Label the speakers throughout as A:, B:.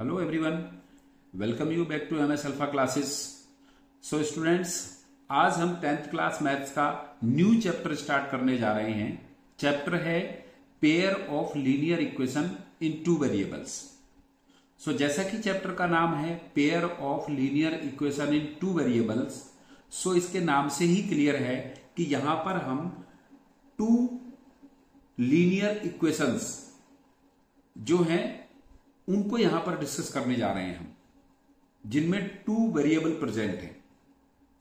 A: Hello everyone, welcome you back to MS alpha classes. So students, आज हम 10th class maths का new chapter start करने जा रहे हैं। चैप्टर है pair of linear equation in two variables. So जैसा कि चैप्टर का नाम है pair of linear equation in two variables, so इसके नाम से ही क्लियर है कि यहां पर हम टू लीनियर इक्वेशंस जो हैं उनको यहां पर डिस्कस करने जा रहे हैं हम, जिनमें टू वेरिएबल प्रेजेंट है।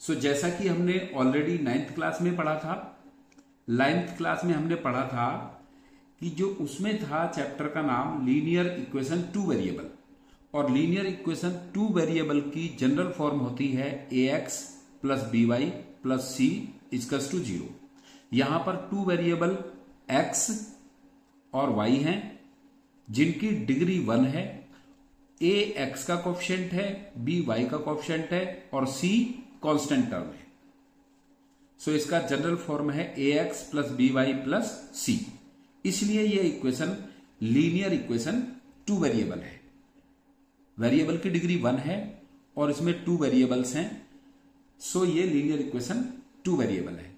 A: सो जैसा कि हमने ऑलरेडी 9th क्लास में पढ़ा था, 9th क्लास में हमने पढ़ा था कि जो उसमें था चैप्टर का नाम लीनियर इक्वेशन टू वेरिएबल, और लीनियर इक्वेशन टू वेरिएबल की जनरल फॉर्म होती है ax plus by plus c equals to 0। यहां पर टू वेरिएबल x और y हैं जिनकी डिग्री 1 है। a x का कोफिशिएंट है, b y का कोफिशिएंट है और c कांस्टेंट टर्म है। सो इसका जनरल फॉर्म है ax plus by plus c। इसलिए यह equation linear equation two variable है। वेरिएबल की डिग्री 1 है और इसमें टू वेरिएबल्स हैं। सो ये लीनियर इक्वेशन टू वेरिएबल है।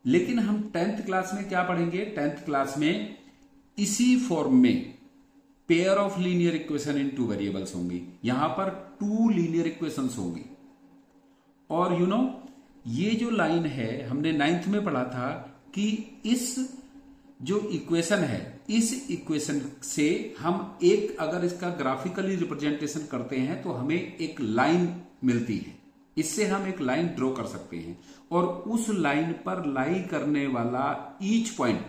A: लेकिन हम 10th क्लास में क्या पढ़ेंगे? 10th क्लास में इसी फॉर्म में pair of linear equation in two variables होंगी। यहां पर टू लीनियर इक्वेशंस होंगी। और ये जो लाइन है हमने 9th में पढ़ा था कि इस जो इक्वेशन है, इस इक्वेशन से हम एक अगर इसका ग्राफिकली रिप्रेजेंटेशन करते हैं तो हमें एक लाइन मिलती है। इससे हम एक लाइन ड्रॉ कर सकते हैं और उस लाइन पर लाई करने वाला ईच पॉइंट,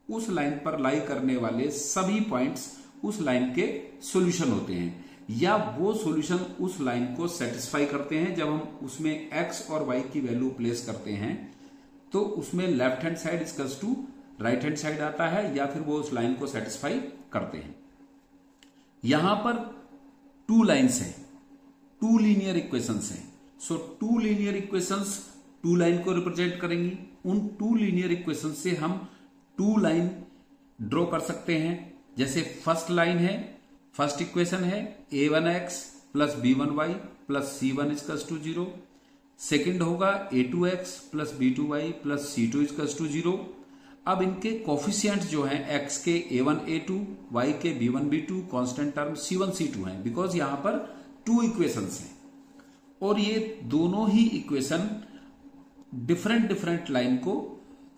A: उस लाइन पर लाई करने वाले सभी पॉइंट्स उस लाइन के सॉल्यूशन होते हैं, या वो सॉल्यूशन उस लाइन को सेटिस्फाई करते हैं। जब हम उसमें x और y की वैल्यू प्लेस करते हैं तो उसमें left hand side equals to right hand side आता है, या फिर वो उस लाइन को सेटिस्फाई करते हैं। यहां पर टू लाइन्स हैं, टू लीनियर इक्वेशंस हैं। So two linear equations two line को रिप्रेजेंट करेंगी। उन टू लीनियर इक्वेशन से हम टू लाइन ड्रॉ कर सकते हैं। जैसे फर्स्ट लाइन है, फर्स्ट इक्वेशन है a1x plus b1y plus c1 equals to 0। Second होगा a2x plus b2y plus c2 equals to 0। अब इनके कोफिशिएंट जो हैं x के a1 a2, y के b1 b2, constant term c1 c2 हैं, बिकॉज यहां पर टू इक्वेशंस हैं और ये दोनों ही इक्वेशन डिफरेंट लाइन को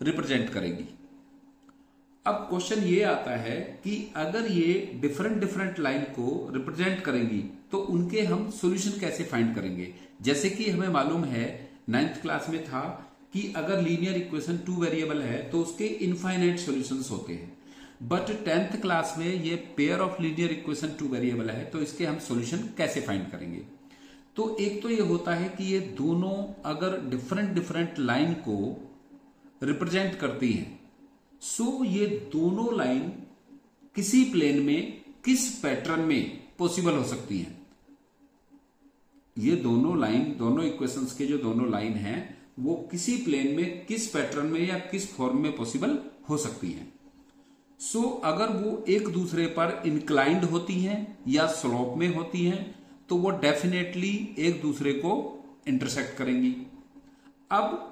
A: रिप्रेजेंट करेगी। अब क्वेश्चन ये आता है कि अगर ये डिफरेंट लाइन को रिप्रेजेंट करेंगी तो उनके हम सॉल्यूशन कैसे फाइंड करेंगे? जैसे कि हमें मालूम है 9th क्लास में था कि अगर लीनियर इक्वेशन टू वेरिएबल है तो उसके इनफाइनाइट सॉल्यूशंस होते हैं। बट 10th क्लास में ये pair of linear equation two variable है तो इसके हम सॉल्यूशन कैसे फाइंड करेंगे? तो एक तो ये होता है कि ये दोनों अगर डिफरेंट लाइन को रिप्रेजेंट करती हैं, सो ये दोनों लाइन किसी प्लेन में किस पैटर्न में पॉसिबल हो सकती हैं। ये दोनों लाइन, दोनों इक्वेशंस के जो दोनों लाइन हैं वो किसी प्लेन में किस पैटर्न में या किस फॉर्म में पॉसिबल हो सकती हैं। सो अगर वो एक दूसरे पर इंक्लाइंड होती हैं या स्लोप में होती हैं तो वो डेफिनेटली एक दूसरे को इंटरसेक्ट करेंगी। अब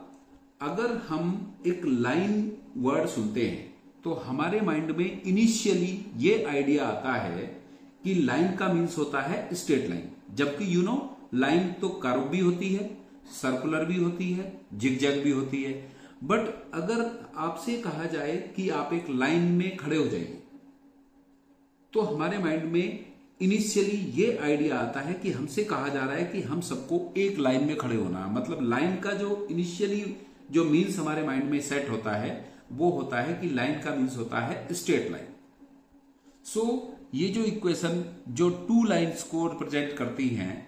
A: अगर हम एक लाइन वर्ड सुनते हैं तो हमारे माइंड में इनिशियली ये आइडिया आता है कि लाइन का मीन्स होता है स्ट्रेट लाइन, जबकि लाइन तो कर्व भी होती है, सर्कुलर भी होती है, जिगजैग भी होती है। बट अगर आपसे कहा जाए कि आप एक लाइन में खड़े हो जाइए तो हमारे माइंड में इनिशियली ये आइडिया आता है कि हमसे कहा जा रहा है कि हम सबको एक लाइन में खड़े होना है। मतलब लाइन का जो इनिशियली जो मीन्स हमारे माइंड में सेट होता है वो होता है कि लाइन का मीन्स होता है स्ट्रेट लाइन। सो ये जो इक्वेशन जो टू लाइंस को रिप्रेजेंट करती हैं,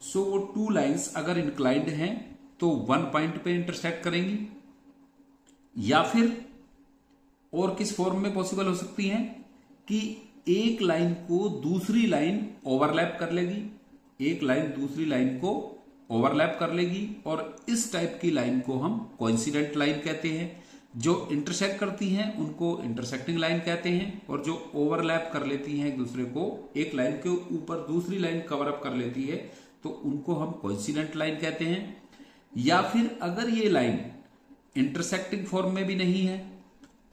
A: सो वो टू लाइंस अगर इंक्लाइंड हैं तो वन पॉइंट पे इंटरसेक्ट करेंगी, या फिर और किस फॉर्म में पॉसिबल हो सकती हैं कि एक लाइन को दूसरी लाइन ओवरलैप कर लेगी, एक लाइन दूसरी लाइन को ओवरलैप कर लेगी और इस टाइप की लाइन को हम कोइंसिडेंट लाइन कहते हैं। जो इंटरसेक्ट करती हैं उनको इंटरसेक्टिंग लाइन कहते हैं, और जो ओवरलैप कर लेती हैं एक दूसरे को, एक लाइन के ऊपर दूसरी लाइन कवर अप कर लेती है, तो उनको हम कोइंसिडेंट लाइन कहते हैं। या फिर अगर ये लाइन इंटरसेक्टिंग फॉर्म में भी नहीं है,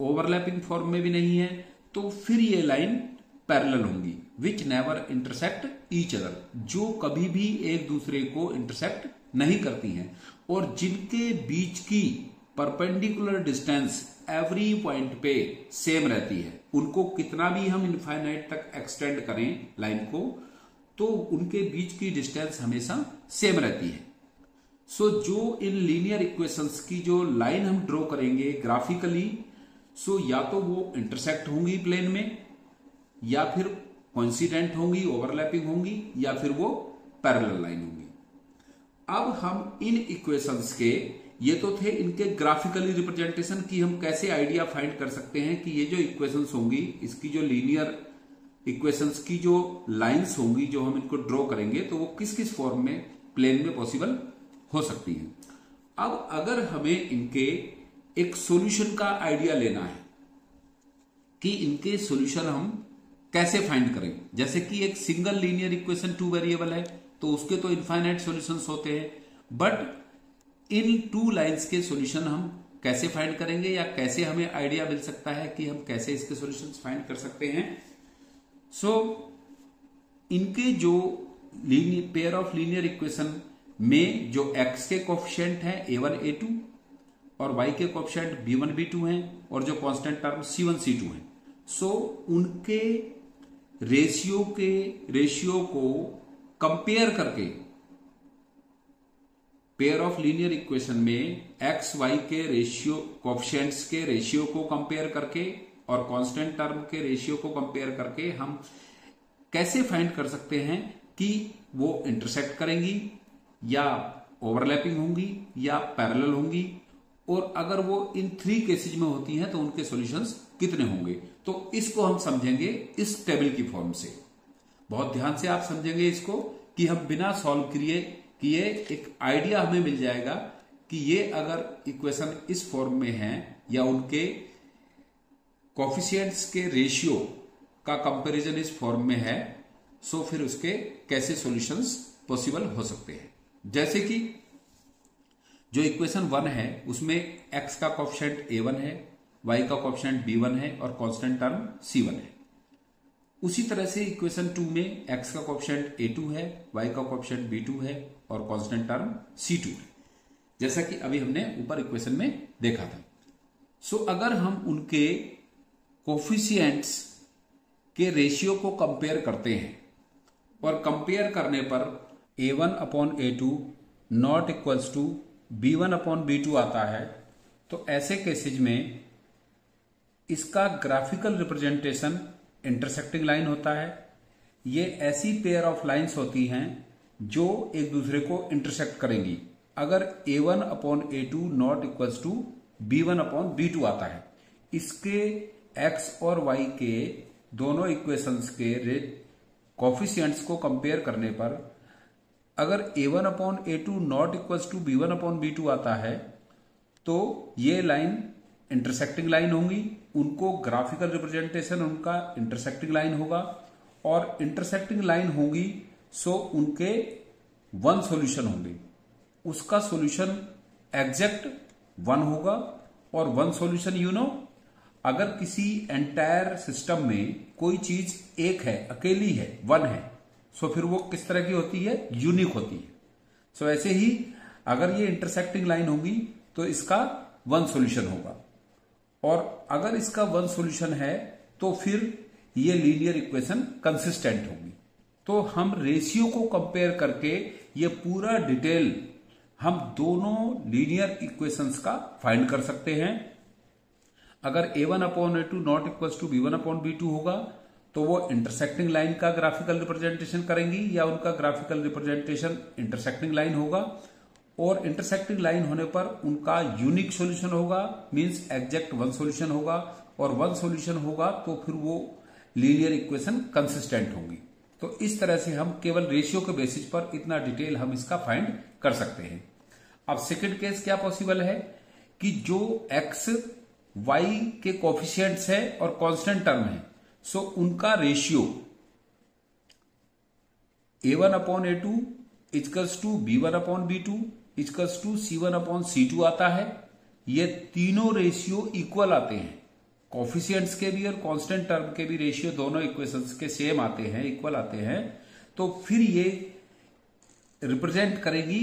A: ओवरलैपिंग फॉर्म में भी नहीं है, तो फिर ये लाइन पैरेलल होंगी, which never intersect each other, जो कभी भी एक दूसरे को इंटरसेक्ट नहीं करती हैं, और जिनके बीच की परपेंडिकुलर डिस्टेंस एवरी पॉइंट पे सेम रहती है। उनको कितना भी हम इनफाइनाइट तक एक्सटेंड करें लाइन को, तो उनके बीच की डिस्टेंस हमेशा सेम रहती है। सो जो इन लीनियर इक्वेशंस की जो लाइन हम ड्रॉ करेंगे ग्राफिकली, सो या तो वो इंटरसेक्ट होंगी प्लेन में, या फिर कोइंसिडेंट होंगी, ओवरलैपिंग होंगी, या फिर वो पैरेलल लाइन होंगी। अब हम इन इक्वेशंस के, ये तो थे इनके ग्राफिकली रिप्रेजेंटेशन की हम कैसे आइडिया फाइंड कर सकते हैं कि ये जो इक्वेशंस होंगी, इसकी जो लीनियर इक्वेशंस की जो लाइंस होंगी जो हम इनको ड्रॉ करेंगे, तो वो किस किस फॉर्म में प्लेन में पॉसिबल हो सकती है। अब अगर हमें इनके एक सॉल्यूशन का आइडिया लेना है कि इनके सॉल्यूशन हम कैसे फाइंड करें, जैसे कि एक सिंगल लीनियर इक्वेशन 2 वेरिएबल है तो उसके तो इनफाइनाइट सॉल्यूशंस होते हैं, बट इन 2 लाइंस के सॉल्यूशन हम कैसे फाइंड करेंगे, या कैसे हमें आइडिया मिल सकता है कि हम कैसे इसके सॉल्यूशंस फाइंड कर सकते हैं। सो इनके जो पेयर ऑफ लीनियर इक्वेशन में जो x के कोफिशिएंट हैं a1 a2 और y के कोफिशिएंट b1 b2 हैं, और जो कांस्टेंट टर्म c1 c2 हैं, सो उनके रेशियो को कंपेयर करके पेयर ऑफ लीनियर इक्वेशन में एक्स वाई के रेशियो कोफिशिएंट्स के रेशियो को कंपेयर करके और कांस्टेंट टर्म के रेशियो को कंपेयर करके हम कैसे फाइंड कर सकते हैं कि वो इंटरसेक्ट करेंगी, या ओवरलैपिंग होंगी, या पैरेलल होंगी, और अगर वो इन 3 केसेज में होती हैं तो उनके सॉल्यूशंस कितने होंगे। तो इसको हम समझेंगे इस टेबल की फॉर्म से। बहुत ध्यान से आप समझेंगे इसको कि हम बिना सॉल्व किए एक आइडिया हमें मिल जाएगा कि ये अगर इक्वेशन इस फॉर्म में है, या उनके कोफिशिएंट्स के रेशियो का कंपैरिजन इस फॉर्म में है, सो फिर उसके कैसे सॉल्यूशंस पॉसिबल हो सकते हैं। जैसे कि जो इक्वेशन 1 है उसमें x का कोफिशिएंट a1 है, y का कोफिशिएंट b1 है और कांस्टेंट टर्म c1 है। उसी तरह से इक्वेशन 2 में x का कोफिशिएंट a2 है, y का कोफिशिएंट b2 है और कांस्टेंट टर्म c2 है, जैसा कि अभी हमने ऊपर इक्वेशन में देखा था। सो अगर हम उनके कोफिशिएंट्स के रेशियो को कंपेयर करते हैं, और कंपेयर करने पर a1 upon a2 not equals to b1 upon b2 आता है, तो ऐसे केसेज में इसका ग्राफिकल रिप्रेजेंटेशन इंटरसेक्टिंग लाइन होता है। ये ऐसी पेयर ऑफ लाइंस होती हैं जो एक दूसरे को इंटरसेक्ट करेंगी अगर a1 upon a2 not equals to b1 upon b2 आता है। इसके x और y के दोनों इक्वेशंस के कोफिशिएंट्स को कंपेयर करने पर अगर a1 upon a2 not equals to b1 upon b2 आता है, तो ये लाइन इंटरसेक्टिंग लाइन होंगी। उनको ग्राफिकल रिप्रेजेंटेशन उनका इंटरसेक्टिंग लाइन होगा, और इंटरसेक्टिंग लाइन होगी सो उनके 1 सॉल्यूशन होंगे। उसका सॉल्यूशन एग्जैक्ट 1 होगा, और 1 सॉल्यूशन अगर किसी एंटायर सिस्टम में कोई चीज एक है, अकेली है, 1 है, सो फिर वो किस तरह की होती है, यूनिक होती है। सो ऐसे ही अगर ये इंटरसेक्टिंग लाइन होगी तो इसका 1 सॉल्यूशन होगा, और अगर इसका 1 सॉल्यूशन है तो फिर ये लीनियर इक्वेशन कंसिस्टेंट होगी। तो हम रेशियो को कंपेयर करके ये पूरा डिटेल हम दोनों लीनियर इक्वेशंस का फाइंड कर सकते हैं। अगर a1 upon a2 not equals to b1 upon b2 होगा तो वो इंटरसेक्टिंग लाइन का ग्राफिकल रिप्रेजेंटेशन करेंगी, या उनका ग्राफिकल रिप्रेजेंटेशन इंटरसेक्टिंग लाइन होगा, और इंटरसेक्टिंग लाइन होने पर उनका यूनिक सॉल्यूशन होगा, मींस एग्जैक्ट 1 सॉल्यूशन होगा, और 1 सॉल्यूशन होगा तो फिर वो लीनियर इक्वेशन कंसिस्टेंट होंगी। तो इस तरह से हम केवल रेशियो के बेसिस पर इतना डिटेल हम इसका फाइंड कर सकते हैं। अब सेकंड केस क्या पॉसिबल है कि जो x y के कोफिशिएंट्स है और कांस्टेंट टर्म है, सो उनका ratio a1 upon a2 equals to b1 upon b2 equals to c1 upon c2 आता है। ये तीनों रेशियो इक्वल आते हैं, कोफिशिएंट्स के भी और कांस्टेंट टर्म के भी रेशियो दोनों इक्वेशंस के सेम आते हैं, इक्वल आते हैं। तो फिर ये रिप्रेजेंट करेगी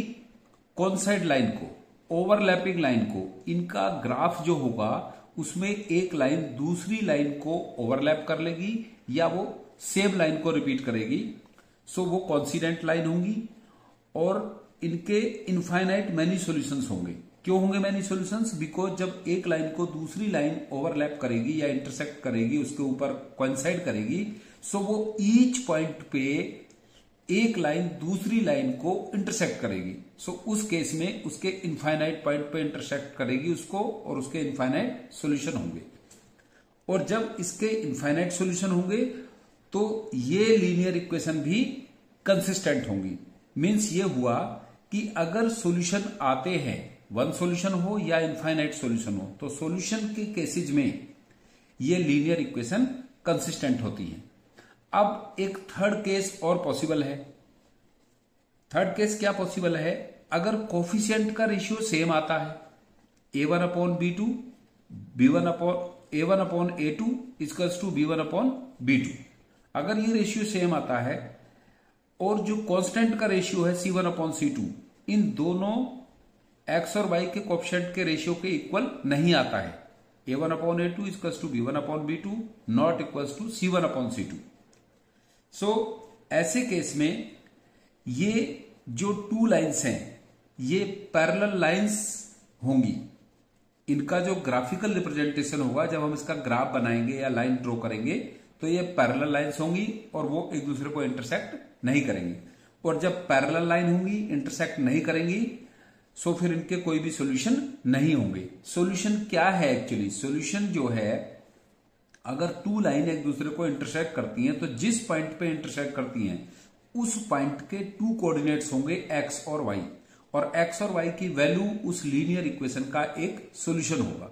A: कौन साइड लाइन को, ओवरलैपिंग लाइन को। इनका ग्राफ जो होगा उसमें एक लाइन दूसरी लाइन को ओवरलैप कर लेगी या वो सेम लाइन को रिपीट करेगी, सो वो कोइंसिडेंट लाइन होंगी और इनके इनफाइनाइट मैनी सॉल्यूशंस होंगे। क्यों होंगे मैनी सॉल्यूशंस? बिकॉज जब एक लाइन को दूसरी लाइन ओवरलैप करेगी या इंटरसेक्ट करेगी, उसके ऊपर कोइंसाइड करेगी, सो वो ईच पॉइंट पे एक लाइन दूसरी लाइन को इंटरसेक्ट करेगी। सो उस केस में उसके इनफाइनाइट पॉइंट पे इंटरसेक्ट करेगी उसको और उसके इनफाइनाइट सॉल्यूशन होंगे। और जब इसके इनफाइनाइट सॉल्यूशन होंगे तो ये लीनियर इक्वेशन भी कंसिस्टेंट होंगी। मीन्स ये हुआ कि अगर सॉल्यूशन आते हैं, वन सॉल्यूशन हो या इनफाइनाइट सॉल्यूशन हो, तो सॉल्यूशन के केसेज में ये लीनियर इक्वेशन कंसिस्टेंट होती है। अब एक थर्ड केस और पॉसिबल है। थर्ड केस क्या पॉसिबल है? अगर कोफिशिएंट का रेशियो सेम आता है, a1 upon b2 a1 upon a2 equals to b1 upon b2, अगर ये रेशियो सेम आता है और जो कांस्टेंट का रेशियो है c1 अपॉन c2, इन दोनों x और y के कोफिशिएंट के रेशियो के इक्वल नहीं आता है, a1 upon a2 equals to b1 upon b2 not equals to c1 upon c2। So ऐसे केस में ये जो टू लाइंस हैं ये पैरेलल लाइंस होंगी। इनका जो ग्राफिकल रिप्रेजेंटेशन होगा, जब हम इसका ग्राफ बनाएंगे या लाइन ड्रॉ करेंगे, तो ये पैरेलल लाइंस होंगी और वो एक दूसरे को इंटरसेक्ट नहीं करेंगी। और जब पैरेलल लाइन होंगी, इंटरसेक्ट नहीं करेंगी, सो फिर इनके कोई भी सॉल्यूशन नहीं होंगे। सॉल्यूशन क्या है एक्चुअली? सॉल्यूशन जो है, अगर टू लाइन एक दूसरे को इंटरसेक्ट करती हैं तो जिस पॉइंट पे इंटरसेक्ट करती हैं उस पॉइंट के टू कोऑर्डिनेट्स होंगे x और y, और x और y की वैल्यू उस लीनियर इक्वेशन का एक सॉल्यूशन होगा।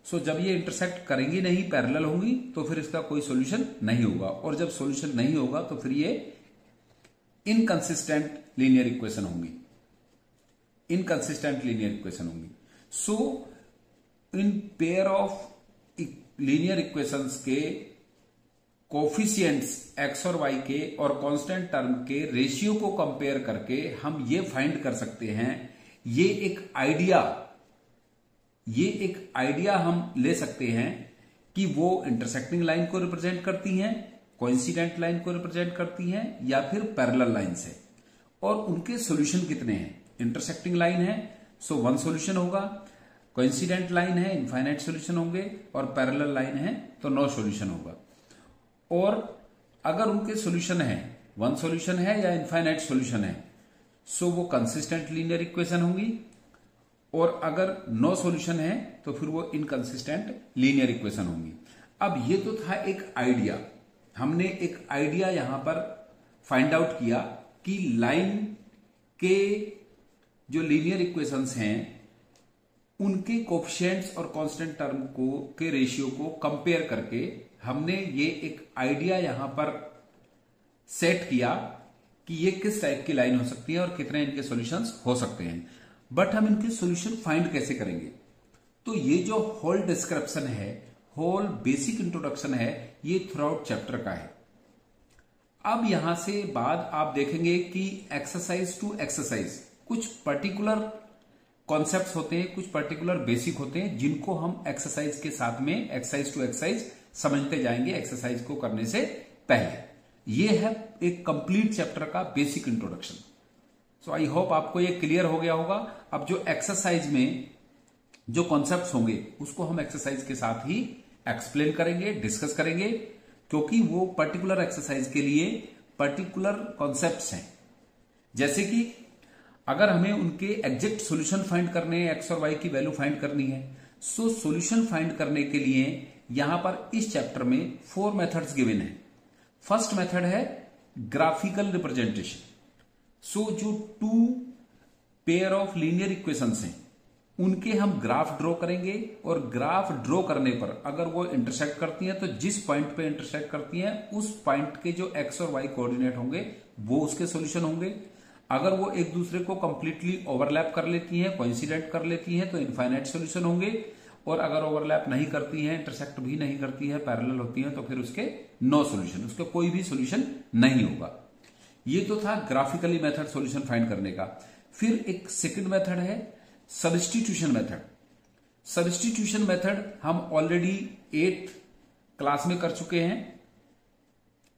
A: सो जब ये इंटरसेक्ट करेंगी नहीं, पैरेलल होंगी, तो फिर इसका कोई सॉल्यूशन नहीं होगा। और जब सॉल्यूशन नहीं होगा तो फिर ये इनकंसिस्टेंट लीनियर इक्वेशन होंगी, इनकंसिस्टेंट लीनियर इक्वेशन होंगी। So in pair of linear equations के कोफिशिएंट्स x और y के और कांस्टेंट टर्म के रेशियो को कंपेयर करके हम ये फाइंड कर सकते हैं, ये एक आइडिया हम ले सकते हैं कि वो इंटरसेक्टिंग लाइन को रिप्रेजेंट करती हैं, कोइंसिडेंट लाइन को रिप्रेजेंट करती हैं, या फिर पैरेलल लाइन से। और उनके सॉल्यूशन कितने हैं? इंटरसेक्टिंग लाइन है सो वन सॉल्यूशन होगा, कोइंसिडेंट लाइन है इनफाइनाइट सॉल्यूशन होंगे, और पैरेलल लाइन है तो नो सॉल्यूशन होगा। और अगर उनके सॉल्यूशन है, वन सॉल्यूशन है या इनफाइनाइट सॉल्यूशन है, सो वो कंसिस्टेंट लीनियर इक्वेशन होंगी। और अगर नो सॉल्यूशन है तो फिर वो इनकंसिस्टेंट लीनियर इक्वेशन होंगी। अब ये तो था एक आइडिया, हमने एक आइडिया यहां पर फाइंड आउट किया कि लाइन के जो लीनियर इक्वेशंस हैं उनके कोफिशिएंट्स और कांस्टेंट टर्म को के रेशियो को कंपेयर करके हमने ये एक आइडिया यहां पर सेट किया कि ये किस टाइप की लाइन हो सकती है और कितने इनके सॉल्यूशंस हो सकते हैं। बट हम इनके सॉल्यूशन फाइंड कैसे करेंगे? तो ये जो होल डिस्क्रिप्शन है, होल बेसिक इंट्रोडक्शन है, ये थ्रू आउट चैप्टर का है। अब यहां से बाद आप देखेंगे कि एक्सरसाइज टू एक्सरसाइज कुछ पर्टिकुलर कॉन्सेप्ट्स होते हैं, कुछ पर्टिकुलर बेसिक होते हैं, जिनको हम एक्सरसाइज के साथ में एक्सरसाइज टू एक्सरसाइज समझते जाएंगे एक्सरसाइज को करने से पहले। ये है एक कंप्लीट चैप्टर का basic introduction. So I hope आपको ये क्लियर हो गया होगा। अब जो एक्सरसाइज में जो कॉन्सेप्ट्स होंगे उसको हम एक्सरसाइज के साथ ही एक्सप्लेन करेंगे, डिस्कस करेंगे, क्योंकि वो पर्टिकुलर एक्सरसाइज के लिए पर्टिकुलर कॉन्सेप्ट्स हैं। जैसे कि अगर हमें उनके एग्जैक्ट सॉल्यूशन फाइंड करने हैं, एक्स और वाई की वैल्यू फाइंड करनी है, सो सॉल्यूशन फाइंड करने के लिए यहां पर इस चैप्टर में 4 मेथड्स गिवन है। फर्स्ट मेथड है ग्राफिकल रिप्रेजेंटेशन। सो जो two pair of linear equations हैं उनके हम ग्राफ ड्रॉ करेंगे और ग्राफ ड्रॉ करने पर अगर वो इंटरसेक्ट करती हैं तो जिस पॉइंट पे इंटरसेक्ट करती हैं उस पॉइंट के जो एक्स और वाई कोऑर्डिनेट होंगे वो उसके सॉल्यूशन होंगे। अगर वो एक दूसरे को कंप्लीटली ओवरलैप कर लेती हैं, कोइंसिडेंट कर लेती हैं, तो इनफाइनाइट सॉल्यूशन होंगे। और अगर ओवरलैप नहीं करती हैं, इंटरसेक्ट भी नहीं करती है, पैरेलल होती हैं, तो फिर उसके नो सॉल्यूशन, उसके कोई भी सॉल्यूशन नहीं होगा। ये तो था ग्राफिकली मेथड सॉल्यूशन फाइंड करने का। फिर एक सेकंड मेथड है सब्स्टिट्यूशन मेथड। सब्स्टिट्यूशन मेथड हम ऑलरेडी 8th क्लास में कर चुके हैं,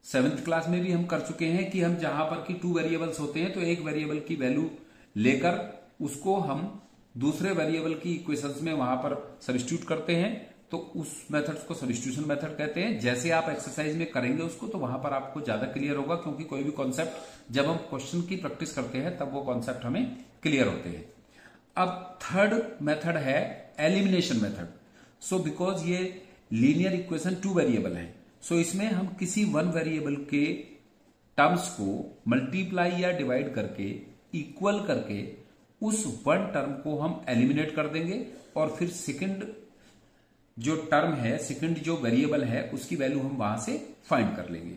A: 7th क्लास में भी हम कर चुके हैं कि हम जहां पर कि 2 वेरिएबल्स होते हैं तो एक वेरिएबल की वैल्यू लेकर उसको हम दूसरे वेरिएबल की इक्वेशंस में वहां पर सब्स्टिट्यूट करते हैं, तो उस मेथड्स को सब्स्टिट्यूशन मेथड कहते हैं। जैसे आप एक्सरसाइज में करेंगे उसको तो वहां पर आपको ज्यादा क्लियर होगा, क्योंकि कोई भी कॉन्सेप्ट जब हम क्वेश्चन की प्रैक्टिस करते हैं तब वो कॉन्सेप्ट हमें क्लियर होते हैं। अब थर्ड मेथड है एलिमिनेशन मेथड। सो बिकॉज ये लीनियर इक्वेशन 2 वेरिएबल है, सो इसमें हम किसी 1 वेरिएबल के टर्म्स को मल्टीप्लाई या डिवाइड करके इक्वल करके उस 1 टर्म को हम एलिमिनेट कर देंगे और फिर सेकंड जो टर्म है, सेकंड जो वेरिएबल है उसकी वैल्यू हम वहां से फाइंड कर लेंगे।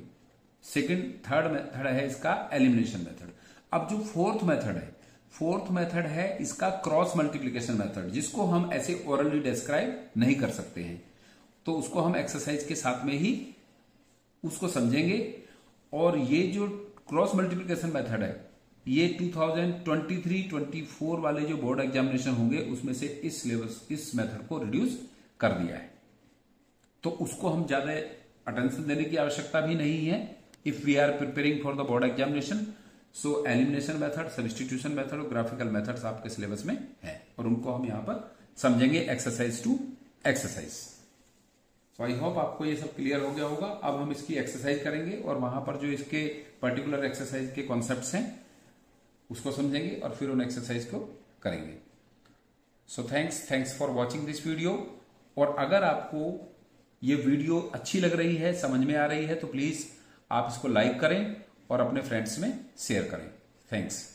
A: थर्ड मेथड है इसका एलिमिनेशन मेथड। अब जो फोर्थ मेथड है इसका क्रॉस मल्टीप्लीकेशन मेथड, जिसको हम ऐसे ओरली डिस्क्राइब नहीं कर सकते हैं, तो उसको हम एक्सरसाइज के साथ में ही उसको समझेंगे। और ये जो क्रॉस मल्टीप्लीकेशन मेथड है ये 2023-24 वाले जो बोर्ड एग्जामिनेशन होंगे उसमें से इस मेथड को रिड्यूस कर दिया है, तो उसको हम ज्यादा अटेंशन देने की आवश्यकता भी नहीं है if we are preparing for the board examination. So elimination method, substitution method और ग्राफिकल मेथड्स आपके सिलेबस में है और उनको हम यहां पर समझेंगे exercise two exercise. So I hope आपको ये सब क्लियर हो गया होगा। अब हम इसकी एक्सरसाइज करेंगे और वहां पर जो इसके पर्टिकुलर एक्सरसाइज के कॉन्सेप्ट्स हैं उसको समझेंगे और फिर उन एक्सरसाइज को करेंगे। So thanks for watching this video. और अगर आपको ये वीडियो अच्छी लग रही है, समझ में आ रही है, तो प्लीज आप इसको लाइक करें और अपने फ्रेंड्स में शेयर करें। थैंक्स।